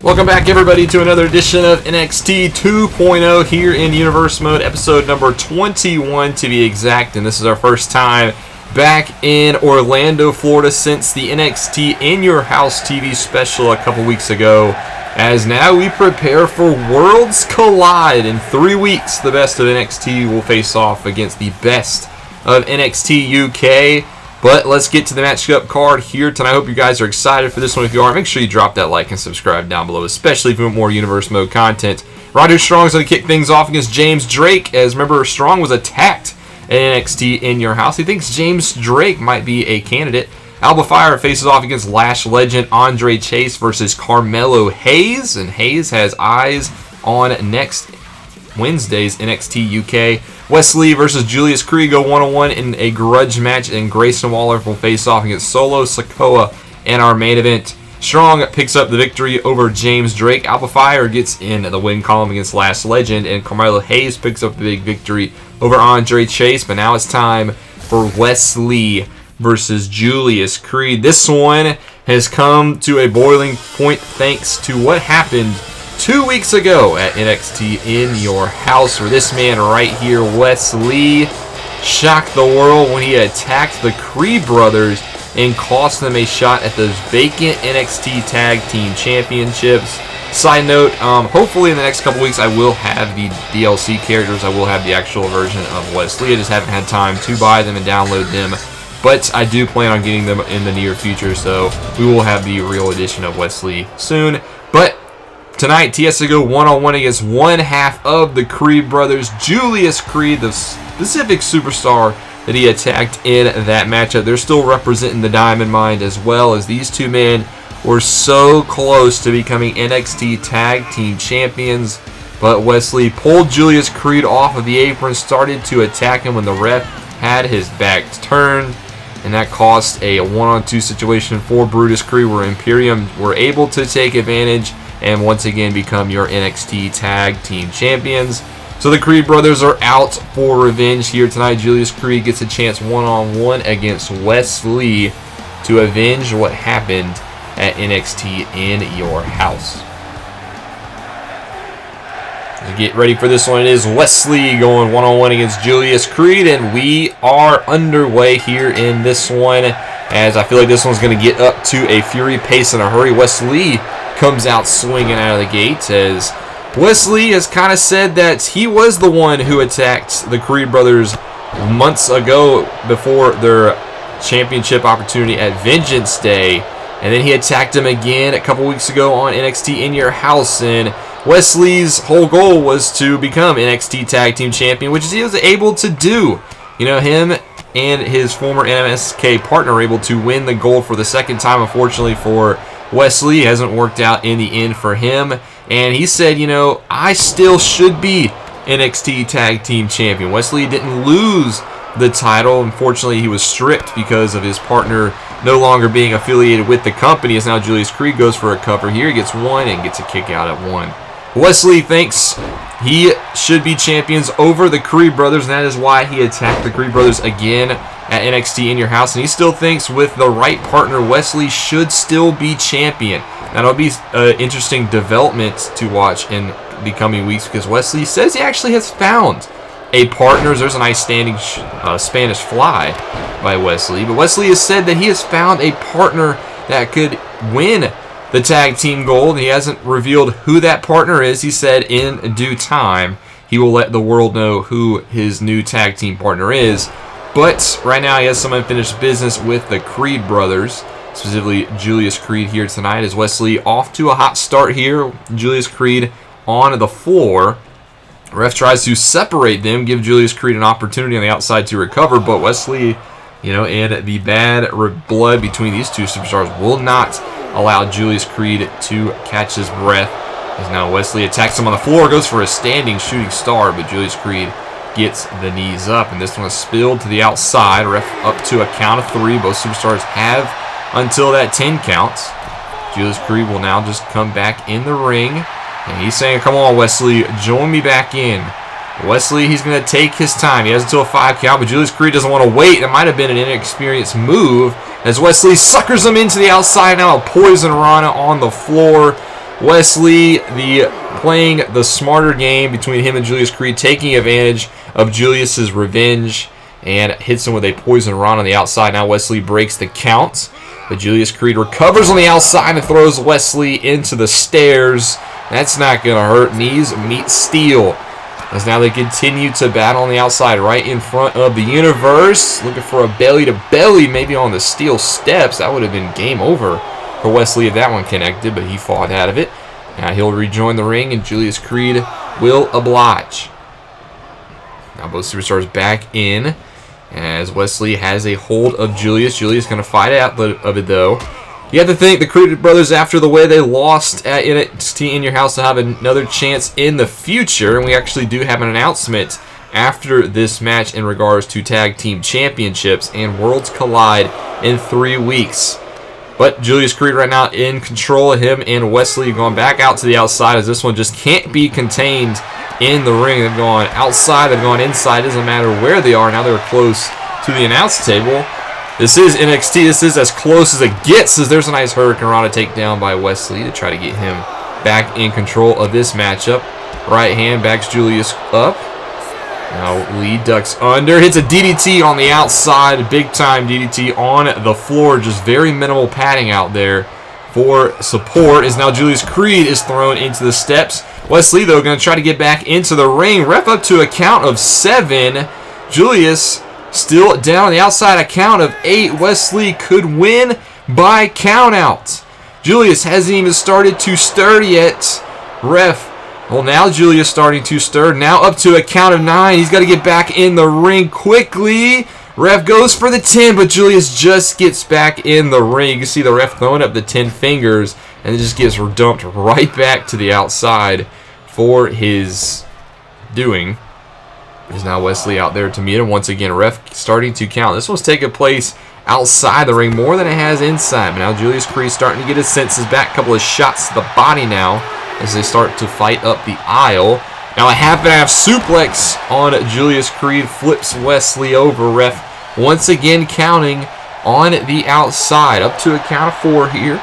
Welcome back, everybody, to another edition of NXT 2.0 here in Universe Mode, episode number 21 to be exact, and this is our first time back in Orlando, Florida since the NXT In Your House TV special a couple weeks ago, as now we prepare for Worlds Collide. In 3 weeks, the best of NXT will face off against the best of NXT UK. But let's get to the matchup card here tonight. I hope you guys are excited for this one. If you are, make sure you drop that like and subscribe down below, especially if you want more Universe Mode content. Roderick Strong is going to kick things off against James Drake, as remember, Strong was attacked at NXT In Your House. He thinks James Drake might be a candidate. Alba Fire faces off against Lash legend Andre Chase versus Carmelo Hayes, and Hayes has eyes on next Wednesday's NXT UK. Wes Lee versus Julius Creed go one-on-one in a grudge match, and Grayson will face off against Solo Sikoa in our main event. Strong picks up the victory over James Drake. Alpha Fire gets in the win column against Last Legend, and Carmelo Hayes picks up the big victory over Andre Chase. But now it's time for Wes Lee versus Julius Creed. This one has come to a boiling point thanks to what happened 2 weeks ago at NXT In Your House, where this man right here, Wes Lee, shocked the world when he attacked the Creed brothers and cost them a shot at those vacant NXT Tag Team Championships. Side note, hopefully in the next couple weeks I will have the DLC characters. I will have the actual version of Wes Lee. I just haven't had time to buy them and download them, but I do plan on getting them in the near future, so we will have the real edition of Wes Lee soon. But tonight, TS to go one-on-one against one half of the Creed brothers, Julius Creed, the specific superstar that he attacked in that matchup. They're still representing the Diamond Mine, as well as these two men were so close to becoming NXT Tag Team Champions. But Wes Lee pulled Julius Creed off of the apron, started to attack him when the ref had his back turned, and that cost a one-on-two situation for Brutus Creed, where Imperium were able to take advantage and once again become your NXT Tag Team Champions. So the Creed brothers are out for revenge here tonight. Julius Creed gets a chance one-on-one against Wes Lee to avenge what happened at NXT In Your House. To get ready for this one, it is Wes Lee going one-on-one against Julius Creed, and we are underway here in this one, as I feel like this one's going to get up to a fury pace in a hurry. Wes Lee comes out swinging out of the gate, as Wes Lee has kind of said that he was the one who attacked the Creed brothers months ago before their championship opportunity at Vengeance Day, and then he attacked him again a couple weeks ago on NXT In Your House, and Wes Lee's whole goal was to become NXT Tag Team Champion, which he was able to do. You know, him and his former NMSK partner were able to win the gold for the second time. Unfortunately for Wes Lee, hasn't worked out in the end for him, and he said, you know, I still should be NXT Tag Team Champion. Wes Lee didn't lose the title. Unfortunately, he was stripped because of his partner no longer being affiliated with the company, as now Julius Creed goes for a cover here. He gets one and gets a kick out at one. Wes Lee thinks he should be champions over the Creed brothers, and that is why he attacked the Creed brothers again at NXT In Your House, and he still thinks with the right partner, Wes Lee should still be champion. That'll be an interesting development to watch in the coming weeks, because Wes Lee says he actually has found a partner. There's a nice standing Spanish fly by Wes Lee, but Wes Lee has said that he has found a partner that could win the tag team gold. He hasn't revealed who that partner is. He said in due time he will let the world know who his new tag team partner is. But right now he has some unfinished business with the Creed brothers, specifically Julius Creed here tonight, as Wes Lee off to a hot start here. Julius Creed on the floor. Ref tries to separate them, give Julius Creed an opportunity on the outside to recover, but Wes Lee, you know, and the bad blood between these two superstars will not allow Julius Creed to catch his breath. As now Wes Lee attacks him on the floor, goes for a standing shooting star, but Julius Creed gets the knees up, and this one is spilled to the outside. Ref up to a count of 3. Both superstars have until that 10 counts. Julius Creed will now just come back in the ring, and he's saying, come on, Wes Lee, join me back in. Wes Lee, he's going to take his time. He has until a 5 count, but Julius Creed doesn't want to wait. It might have been an inexperienced move, as Wes Lee suckers him into the outside. Now a Poison Rana on the floor. Wes Lee, playing the smarter game between him and Julius Creed, taking advantage of Julius's revenge and hits him with a poison rod on the outside. Now Wes Lee breaks the count, but Julius Creed recovers on the outside and throws Wes Lee into the stairs. That's not going to hurt. Knees meet steel. As now they continue to battle on the outside right in front of the Universe. Looking for a belly-to-belly, maybe on the steel steps. That would have been game over for Wes Lee if that one connected, but he fought out of it. Now he'll rejoin the ring, and Julius Creed will oblige. Now both superstars back in, as Wes Lee has a hold of Julius. Julius going to fight out of it, though. You have to think the Creed brothers, after the way they lost at NXT In Your House, will have another chance in the future. And we actually do have an announcement after this match in regards to Tag Team Championships, and Worlds collide in 3 weeks. But Julius Creed right now in control of him, and Wes Lee going back out to the outside, as this one just can't be contained in the ring. They've gone outside, they've gone inside. It doesn't matter where they are. Now they're close to the announce table. This is NXT. This is as close as it gets, as there's a nice Hurricane Rana takedown by Wes Lee to try to get him back in control of this matchup. Right hand backs Julius up. Now Lee ducks under, hits a DDT on the outside, big time DDT on the floor. Just very minimal padding out there for support, as now Julius Creed is thrown into the steps. Wes Lee, though, going to try to get back into the ring. Ref up to a count of 7. Julius still down on the outside, a count of 8. Wes Lee could win by countout. Julius hasn't even started to stir yet. Ref, well, now Julius starting to stir. Now up to a count of 9. He's got to get back in the ring quickly. Ref goes for the 10, but Julius just gets back in the ring. You can see the ref throwing up the 10 fingers, and it just gets dumped right back to the outside for his doing. Is now Wes Lee out there to meet him. Once again, ref starting to count. This one's taking place outside the ring more than it has inside. But now Julius Creed starting to get his senses back. A couple of shots to the body now as they start to fight up the aisle. Now a half-and-half suplex on Julius Creed flips Wes Lee over. Ref once again counting on the outside. Up to a count of 4 here.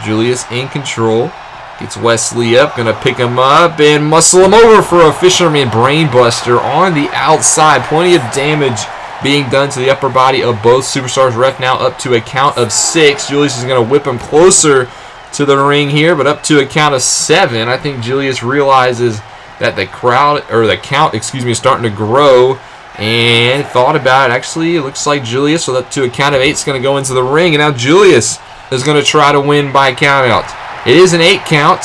Julius in control. Gets Wes Lee up, going to pick him up and muscle him over for a Fisherman Brainbuster on the outside. Plenty of damage being done to the upper body of both superstars. Ref now up to a count of 6. Julius is going to whip him closer to the ring here, but up to a count of 7. I think Julius realizes that the count is starting to grow, and thought about it. Actually, it looks like Julius, with up to a count of 8, is going to go into the ring, and now Julius is going to try to win by countout. It is an 8 count.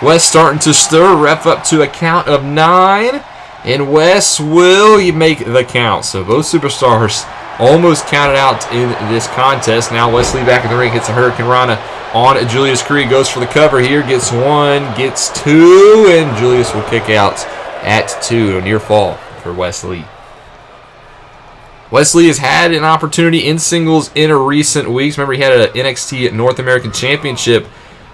Wes starting to stir. Ref up to a count of 9. And Wes will make the count. So both superstars almost counted out in this contest. Now Wes Lee back in the ring. Hits a Hurricane Rana on Julius Creed. Goes for the cover here. Gets 1. Gets 2. And Julius will kick out at 2. A near fall for Wes Lee. Wes Lee has had an opportunity in singles in recent weeks. Remember, he had an NXT North American Championship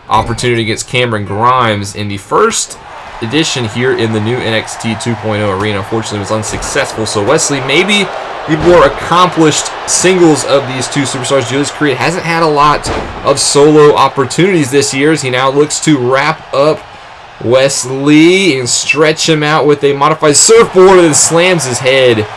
opportunity against Cameron Grimes in the first edition here in the new NXT 2.0 arena. Unfortunately, it was unsuccessful. So Wes Lee, maybe the more accomplished singles of these two superstars. Julius Creed hasn't had a lot of solo opportunities this year, as he now looks to wrap up Wes Lee and stretch him out with a modified surfboard, and slams his head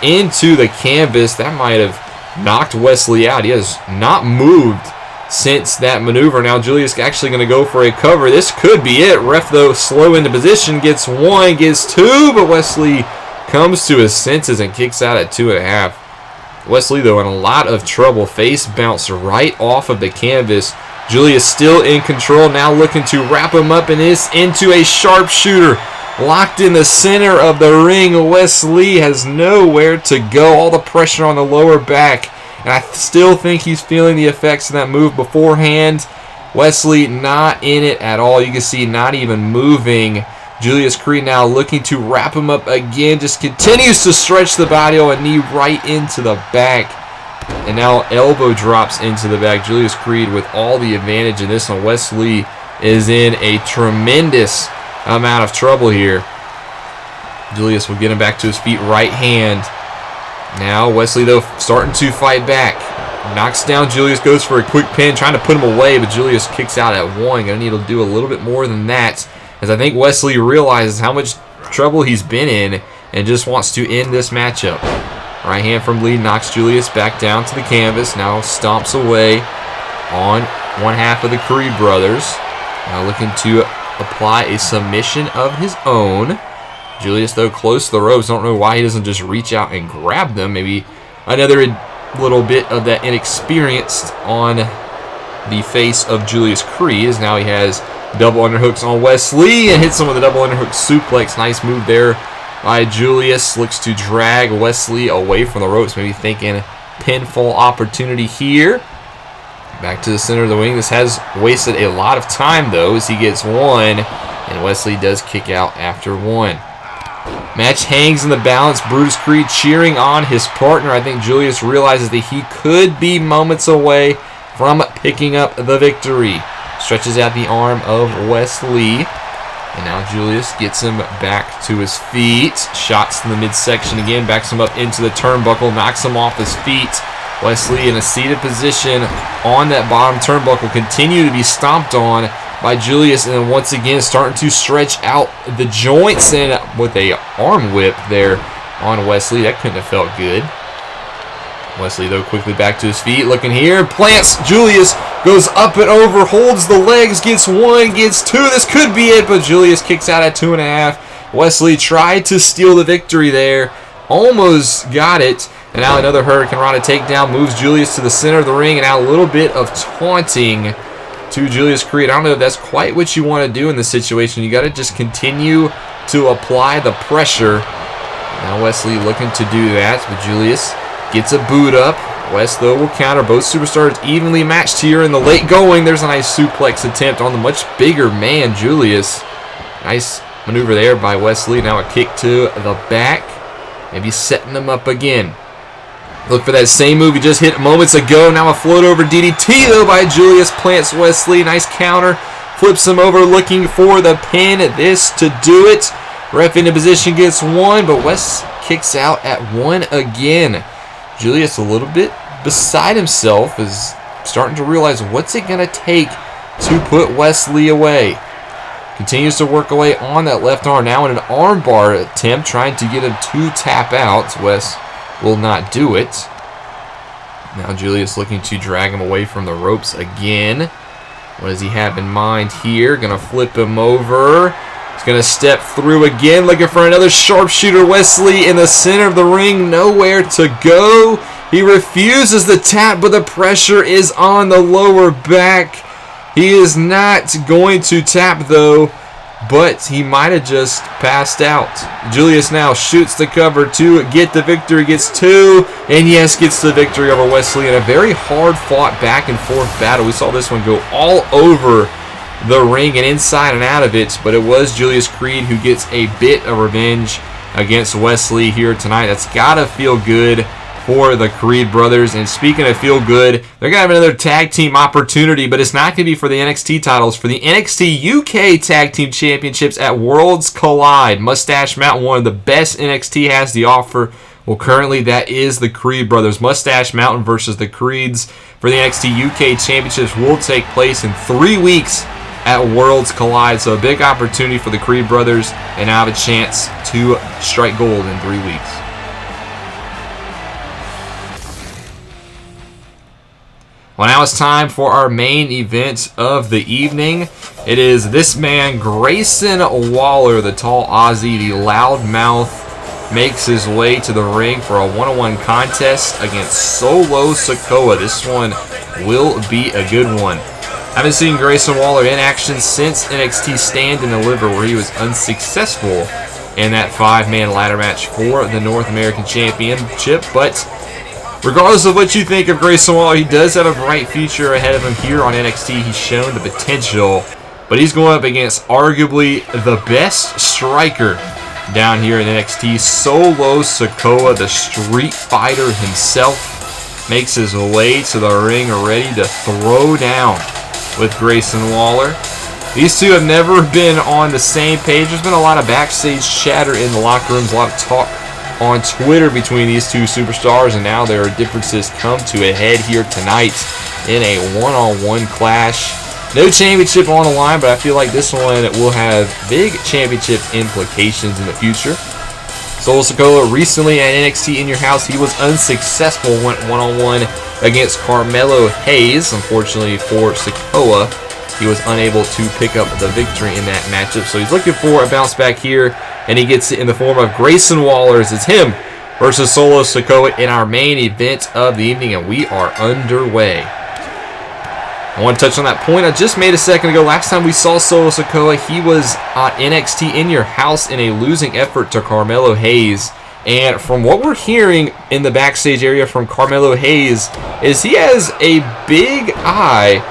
into the canvas. That might have knocked Wes Lee out. He has not moved since that maneuver. Now Julius actually going to go for a cover. This could be it. Ref, though, slow into position. Gets 1, gets 2, but Wes Lee comes to his senses and kicks out at 2.5. Wes Lee, though, in a lot of trouble. Face bounce right off of the canvas. Julius still in control. Now looking to wrap him up in this into a sharpshooter. Locked in the center of the ring. Wes Lee has nowhere to go. All the pressure on the lower back. And I still think he's feeling the effects of that move beforehand. Wes Lee not in it at all. You can see not even moving. Julius Creed now looking to wrap him up again. Just continues to stretch the body. A knee right into the back. And now elbow drops into the back. Julius Creed with all the advantage in this one. Wes Lee is in a tremendous amount of trouble here. Julius will get him back to his feet. Right hand. Now Wes Lee, though, starting to fight back. Knocks down Julius, goes for a quick pin, trying to put him away, but Julius kicks out at 1. Gonna need to do a little bit more than that, as I think Wes Lee realizes how much trouble he's been in and just wants to end this matchup. Right hand from Lee knocks Julius back down to the canvas. Now stomps away on one half of the Creed brothers. Now looking to apply a submission of his own. Julius, though, close to the ropes. Don't know why he doesn't just reach out and grab them. Maybe another little bit of that inexperienced on the face of Julius Creed, as now he has double underhooks on Wes Lee and hits him with a double underhook suplex. Nice move there by Julius. Looks to drag Wes Lee away from the ropes, maybe thinking pinfall opportunity here. Back to the center of the ring. This has wasted a lot of time, though, as he gets 1, and Wes Lee does kick out after 1. Match hangs in the balance. Brutus Creed cheering on his partner. I think Julius realizes that he could be moments away from picking up the victory. Stretches out the arm of Wes Lee. And now Julius gets him back to his feet. Shots in the midsection again. Backs him up into the turnbuckle. Knocks him off his feet. Wes Lee in a seated position on that bottom turnbuckle. Continue to be stomped on by Julius. And then once again starting to stretch out the joints. And with a arm whip there on Wes Lee. That couldn't have felt good. Wes Lee, though, quickly back to his feet. Looking here. Plants Julius. Goes up and over. Holds the legs. Gets 1. Gets 2. This could be it. But Julius kicks out at 2.5. Wes Lee tried to steal the victory there. Almost got it. And now another Hurricane Rana takedown. Moves Julius to the center of the ring. And now a little bit of taunting to Julius Creed. I don't know if that's quite what you want to do in this situation. You got to just continue to apply the pressure. Now Wes Lee looking to do that. But Julius gets a boot up. Wes, though, will counter. Both superstars evenly matched here in the late going. There's a nice suplex attempt on the much bigger man, Julius. Nice maneuver there by Wes Lee. Now a kick to the back. Maybe setting him up again. Look for that same move he just hit moments ago. Now a float over DDT, though, by Julius. Plants Wes Lee. Nice counter. Flips him over looking for the pin. This to do it. Ref into position gets 1, but Wes kicks out at 1 again. Julius a little bit beside himself, is starting to realize what's it going to take to put Wes Lee away. Continues to work away on that left arm. Now in an armbar attempt, trying to get him to tap out. Wes will not do it. Now Julius looking to drag him away from the ropes again. What does he have in mind here? Going to flip him over. He's going to step through again, looking for another sharpshooter. Wes Lee in the center of the ring, nowhere to go. He refuses the tap, but the pressure is on the lower back. He is not going to tap, though, but he might have just passed out. Julius now shoots the cover to get the victory, gets 2, and yes, gets the victory over Wes Lee in a very hard-fought back-and-forth battle. We saw this one go all over the ring and inside and out of it, but it was Julius Creed who gets a bit of revenge against Wes Lee here tonight. That's gotta feel good for the Creed brothers. And speaking of feel good, they're gonna have another tag team opportunity, but it's not gonna be for the NXT titles, for the NXT UK Tag Team Championships at Worlds Collide. Mustache Mountain, one of the best NXT has to offer. Well, currently that is the Creed brothers. Mustache Mountain versus the Creeds for the NXT UK Championships will take place in 3 weeks at Worlds Collide. So a big opportunity for the Creed brothers, and now have a chance to strike gold in 3 weeks. Well, now it's time for our main event of the evening. It is this man, Grayson Waller, the tall Aussie, the loudmouth, makes his way to the ring for a one-on-one contest against Solo Sikoa. This one will be a good one. I haven't seen Grayson Waller in action since NXT Stand and Deliver, where he was unsuccessful in that 5-man ladder match for the North American Championship. But regardless of what you think of Grayson Waller, he does have a bright future ahead of him here on NXT. He's shown the potential, but he's going up against arguably the best striker down here in NXT. Solo Sikoa, the Street Fighter himself, makes his way to the ring ready to throw down with Grayson Waller. These two have never been on the same page. There's been a lot of backstage chatter in the locker rooms, a lot of talk on Twitter between these two superstars, and now their differences come to a head here tonight in a one-on-one clash. No championship on the line, but I feel like this one will have big championship implications in the future. Solo Sikoa recently at NXT In Your House, he was unsuccessful, went one-on-one against Carmelo Hayes. Unfortunately for Sikoa, he was unable to pick up the victory in that matchup. So he's looking for a bounce back here, and he gets it in the form of Grayson Waller. It's him versus Solo Sikoa in our main event of the evening, and we are underway. I want to touch on that point I just made a second ago. Last time we saw Solo Sikoa, he was at NXT In Your House in a losing effort to Carmelo Hayes. And from what we're hearing in the backstage area from Carmelo Hayes is he has a big eye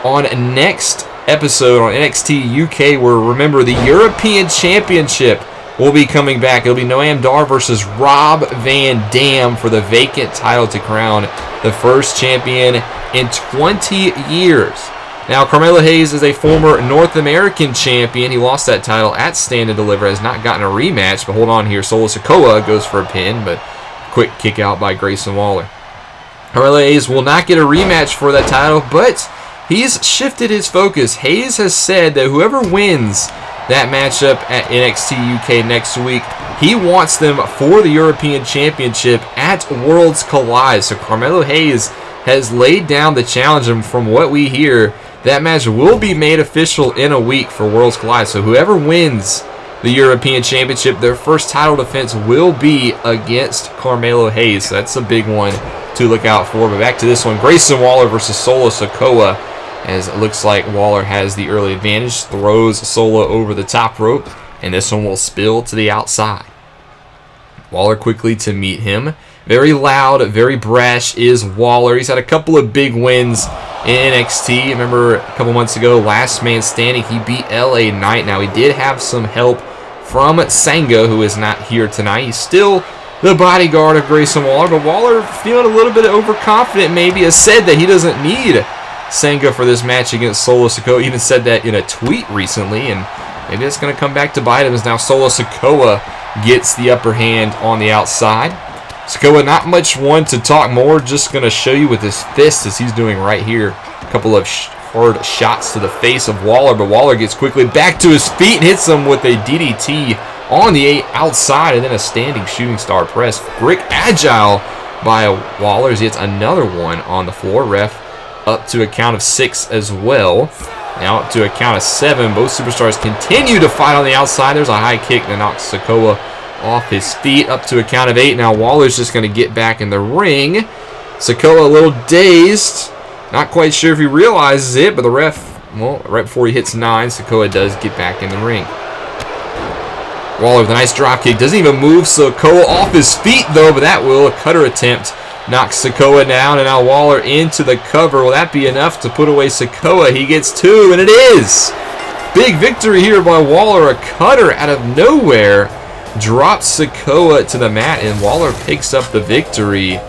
on next episode on NXT UK, where, remember, the European Championship will be coming back. It'll be Noam Dar versus Rob Van Dam for the vacant title to crown the first champion in 20 years. Now, Carmelo Hayes is a former North American champion. He lost that title at Stand and Deliver, has not gotten a rematch, but hold on here. Solo Sikoa goes for a pin, but quick kick out by Grayson Waller. Carmelo Hayes will not get a rematch for that title, but he's shifted his focus. Hayes has said that whoever wins that matchup at NXT UK next week, he wants them for the European Championship at Worlds Collide. So Carmelo Hayes has laid down the challenge, and from what we hear, that match will be made official in a week for Worlds Collide. So whoever wins the European Championship, their first title defense will be against Carmelo Hayes. So that's a big one to look out for. But back to this one, Grayson Waller versus Solo Sikoa, as it looks like Waller has the early advantage, throws Solo over the top rope, and this one will spill to the outside. Waller quickly to meet him. Very loud, very brash is Waller. He's had a couple of big wins in NXT. Remember a couple months ago, last man standing, he beat LA Knight. Now, he did have some help from Sanga, who is not here tonight. He's still the bodyguard of Grayson Waller, but Waller feeling a little bit overconfident maybe, has said that he doesn't need Sanga for this match against Solo Sikoa. Even said that in a tweet recently, and maybe it's going to come back to bite him as now Solo Sikoa gets the upper hand on the outside. Sikoa, not much one to talk more, just going to show you with his fist as he's doing right here. A couple of hard shots to the face of Waller, but Waller gets quickly back to his feet and hits him with a DDT on the outside, and then a standing shooting star press. Quick, agile by Waller as he hits another one on the floor. Ref up to a count of 6 as well. Now up to a count of 7. Both superstars continue to fight on the outside. There's a high kick that knocks Sikoa off his feet. Up to a count of 8. Now Waller's just going to get back in the ring. Sikoa a little dazed. Not quite sure if he realizes it, but the ref, well, right before he hits 9, Sikoa does get back in the ring. Waller with a nice drop kick. Doesn't even move Sikoa off his feet, though, but that will. A cutter attempt knocks Sikoa down, and now Waller into the cover. Will that be enough to put away Sikoa? He gets 2, and it is. Big victory here by Waller. A cutter out of nowhere drops Sikoa to the mat, and Waller picks up the victory.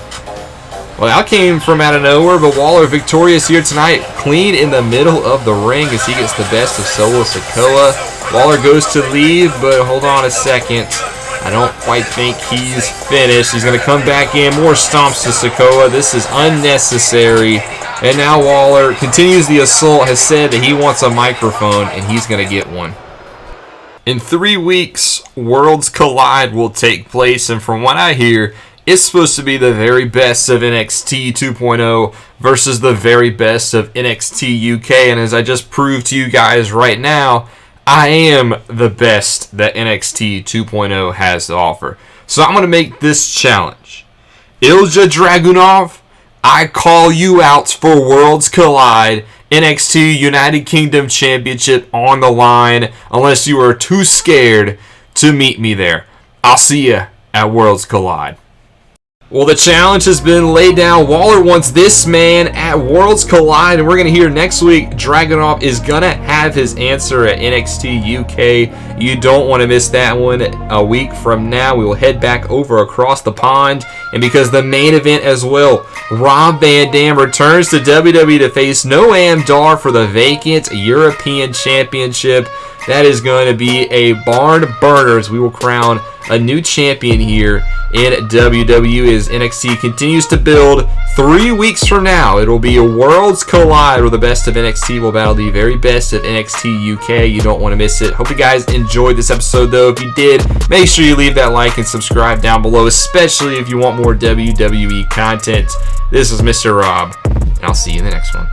Well, that came from out of nowhere, but Waller victorious here tonight, clean in the middle of the ring as he gets the best of Solo Sikoa. Waller goes to leave, but hold on a second. I don't quite think he's finished. He's going to come back in. More stomps to Sikoa. This is unnecessary. And now Waller continues the assault, has said that he wants a microphone, and he's going to get one. In 3 weeks, Worlds Collide will take place, and from what I hear, it's supposed to be the very best of NXT 2.0 versus the very best of NXT UK. And as I just proved to you guys right now, I am the best that NXT 2.0 has to offer. So I'm going to make this challenge. Ilja Dragunov, I call you out for Worlds Collide. NXT United Kingdom Championship on the line, unless you are too scared to meet me there. I'll see you at Worlds Collide. Well, the challenge has been laid down. Waller wants this man at Worlds Collide, and we're going to hear next week Dragunov is going to have his answer at NXT UK. You don't want to miss that one. A week from now, we will head back over across the pond, and because the main event as well, Rob Van Dam returns to WWE to face Noam Dar for the vacant European Championship. That is going to be a barn burner as we will crown a new champion here in WWE as NXT continues to build. 3 weeks from now, it will be a Worlds Collide where the best of NXT will battle the very best of NXT UK. You don't want to miss it. Hope you guys enjoyed this episode, though. If you did, make sure you leave that like and subscribe down below, especially if you want more WWE content. This is Mr. Rob, and I'll see you in the next one.